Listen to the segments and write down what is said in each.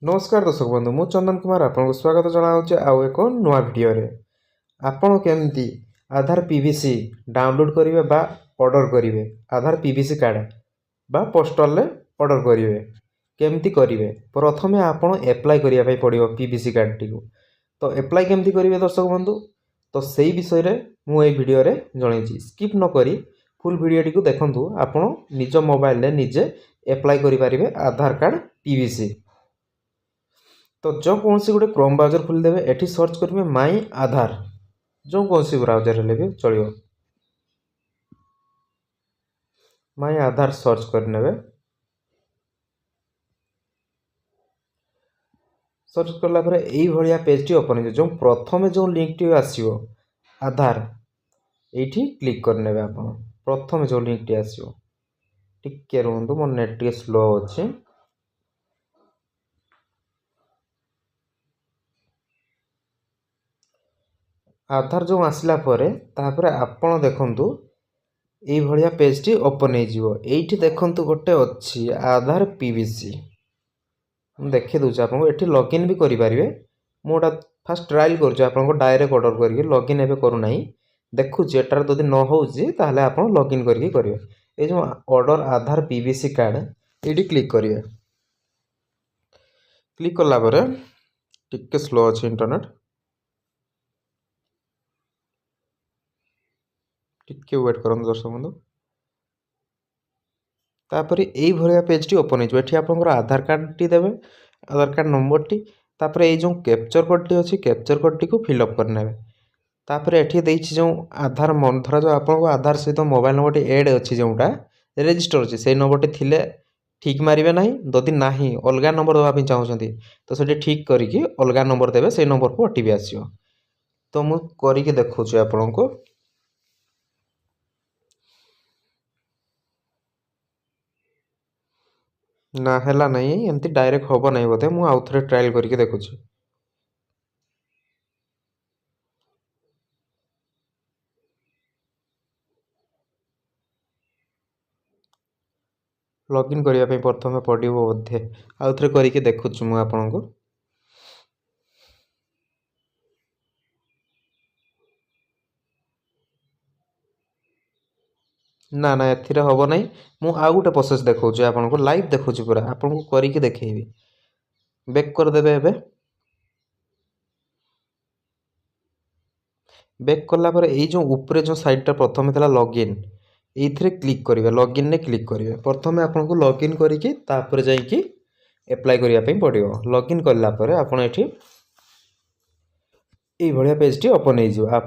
नमस्कार दर्शक बंधु मु चंदन कुमार आपको स्वागत जनाऊँ आउ एक नुआ भिडियो आपण केमती आधार पीवीसी डाउनलोड करेंगे बा ऑर्डर करेंगे आधार पीवीसी कार्ड बा पोस्टल रे ऑर्डर करेंगे केमती करेंगे प्रथमे आपण एप्लाई करने पड़ो पीवीसी कार्ड टी तो एप्लाई केमती करेंगे दर्शक बंधु तो सही विषय रे मु ए वीडियो रे जणैछि स्किप न करी फुल वीडियो टी देखंतु आपण निज मोबाइल रे निजे एप्लाई करि परिबे आधार कार्ड पीवीसी। तो जो कौन सी गोटे क्रोम ब्राउजर खोलीदेवे एटी सर्च करेंगे माई आधार जो कौन सी ब्राउजर हेले भी चलो माई आधार सर्च करने सर्च कला यही भाया पेज टी ओपन हो जो प्रथम जो लिंक टी आसो आधार ये क्लिक करने आप प्रथम जो लिंक टी आसो टिके रुहतु मोर नेट टे स्लो अच्छे आधार जो आसला आपण देखंतु ये भाया पेज टी ओपन हो देखंतु गोटे अच्छी आधार पीवीसी देखी दूसरे आपको ये लॉगिन भी करेंगे मुझा फास्ट ट्रायल कर डायरेक्ट ऑर्डर करके लॉगिन एवं करूना देखुची एटार जदि न हो आप लॉगिन करके करेंगे ये जो ऑर्डर आधार पीवीसी कार्ड ये क्लिक करेंगे क्लिक कलापर टिके स्लो अच्छे इंटरनेट टिके वेट करूँ दर्शक बंधु तापर यही भाया पेज टी ओपन होती आपंकर आधार कार्ड टी देवे आधार कार्ड नंबर टी तापर ये जो कैप्चर कोड टी अच्छी कैप्चर कोड टी को फिलअप करने तापर ये जो आधार धरा जो आप आधार सहित मोबाइल नंबर टी एड अच्छी जोटा रेजिस्टर अच्छी से नंबर टी थिले ठीक मारे ना जदि ना अलग नंबर देवाई चाहते तो से ठीक करके अलग नंबर देवे से नंबर को ओटीपी आसो तो मुझे करके देखुची आपण को ना है नहीं एमती डायरेक्ट हम नहीं बोधे मुझे आउ थे ट्रायल करके देखुची लॉगिन करने प्रथम पड़ो बोधे आउ थे करके देखुची मुझे आपण को ना ना एथिरे हम ना मु आउ गोटे प्रोसेस देखा आपको लाइव देखुची पूरा आपको करके देखेबी बैक करदेवे एबे बैक कलापर ये जो ऊपर जो साइडटा प्रथम था लॉगिन ये क्लिक करेंगे लॉगिन ने क्लिक करेंगे प्रथम आपको लॉगिन करके जाकि एप्लाई करने पड़ो लॉगिन कलापर आप भाया पेज टी ओपन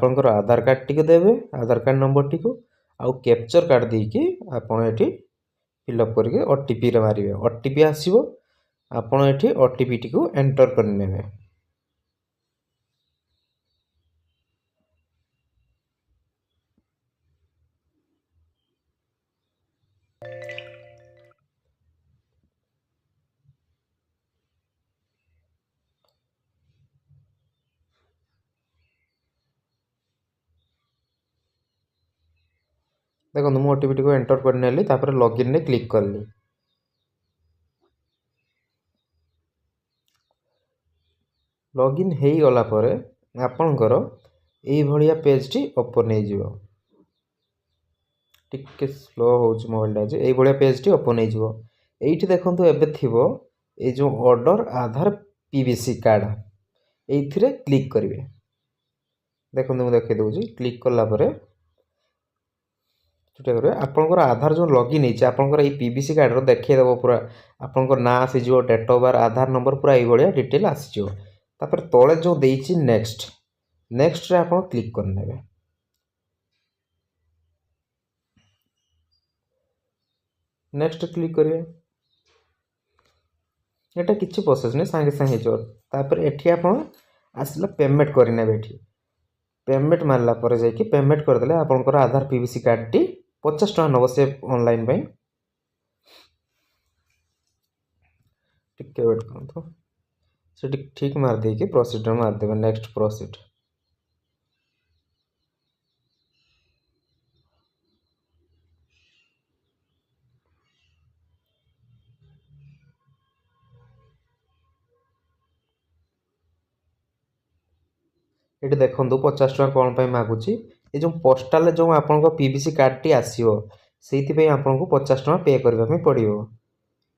होकर आधार कार्ड टी देवे आधार कार्ड नंबर टी आउ कैप्चर कार्ड देकी आपड़ ये फिलअप करके ओटीपी मारे ओटीपी आसो आपड़ ये ओटीपी टी को एंटर करने देखो मुझे ओटीपी को एंटर कर लॉगिन ने क्लिक कली लॉगिन हो गलापर आपणकर ये पेज टी ओपन हो टिके स्लो हो मोबाइल ये भाया पेज टी ओपन हो देखो एबे थिबो ये जो ऑर्डर आधार पीवीसी कार्ड ये क्लिक करेंगे देखो मुझे देखे दूसरी क्लिक कलापर आपंकर आधार जो लॉगिन होकर ये पीवीसी कार्ड देखिएदेव पूरा आपंकर ना आसीजो date of birth Aadhaar number पूरा ये डिटेल आसीजो तापर तले जो देछि नेक्स्ट नेक्स्ट रे आप क्लिक करने नेक्स्ट क्लिक करेंगे एटा किसी प्रोसेस नहीं सांगे सांगे तापर एठी आप आसला पेमेंट करने एठी पेमेंट मारला पर जाकि पेमेंट करदे आपंकर आधार पीवीसी कार्ड टी 50 टका नब से ऑनलाइन टिके वेट करूँ से ठीक मारदे कि प्रोसीड मारदेवे नेक्स्ट प्रोसीड ଏଠି ଦେଖନ୍ତୁ 50 ଟଙ୍କା କ'ଣ ପାଇଁ ମାଗୁଛି। ଏ ଯେଉଁ ପୋଷ୍ଟାଲରେ ଯେଉଁ ଆପଣଙ୍କ PVC କାର୍ଡ଼ଟି ଆସିବ ସେଇଥିପାଇଁ ଆପଣଙ୍କୁ 50 ଟଙ୍କା ପେ କରିବା ପାଇଁ ପଡ଼ିବ।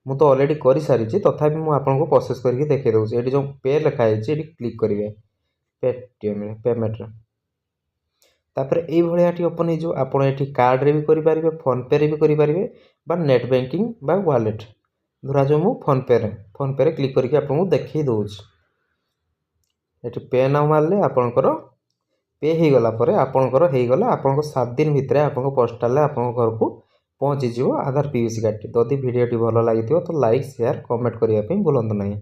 ମୁଁ ତ ଅଲରେଡ଼ି କରିସାରିଛି, ତଥାପି ମୁଁ ଆପଣଙ୍କୁ ପ୍ରୋସେସ୍ କରିକି ଦେଖାଇ ଦେଉଛି। ଏଠି ଯେଉଁ ପେ ଲେଖା ହେଇଛି ଏଠି କ୍ଲିକ୍ କରିବେ ପେଟିଏମ୍ରେ ପେମେଣ୍ଟରେ। ତାପରେ ଏଇଭଳିଆ ଏଠି ଓପନ୍ ହେଇଯିବ। ଆପଣ ଏଠି କାର୍ଡ଼ରେ ବି କରିପାରିବେ, ଫୋନ୍ପେରେ ବି କରିପାରିବେ ବା ନେଟ୍ ବ୍ୟାଙ୍କିଂ ବା ୱାଲେଟ୍। ଧରାଯାଉ ମୁଁ ଫୋନ୍ପେରେ କ୍ଲିକ୍ କରିକି ଆପଣଙ୍କୁ ଦେଖାଇ ଦେଉଛି। ଏଠି ପେ ନାଉ ମାରିଲେ ଆପଣଙ୍କର ପେ ହେଇଗଲା ପରେ ଆପଣଙ୍କର ହେଇଗଲା। ଆପଣଙ୍କ 7 ଦିନ ଭିତରେ ଆପଣଙ୍କ ପୋଷ୍ଟାଲରେ ଆପଣଙ୍କ ଘରକୁ ପହଞ୍ଚିଯିବ ଆଧାର PVC କାର୍ଡ଼ଟି। ଯଦି ଭିଡ଼ିଓଟି ଭଲ ଲାଗିଥିବ ତ ଲାଇକ୍, ସେୟାର, କମେଣ୍ଟ କରିବା ପାଇଁ ଭୁଲନ୍ତୁ ନାହିଁ।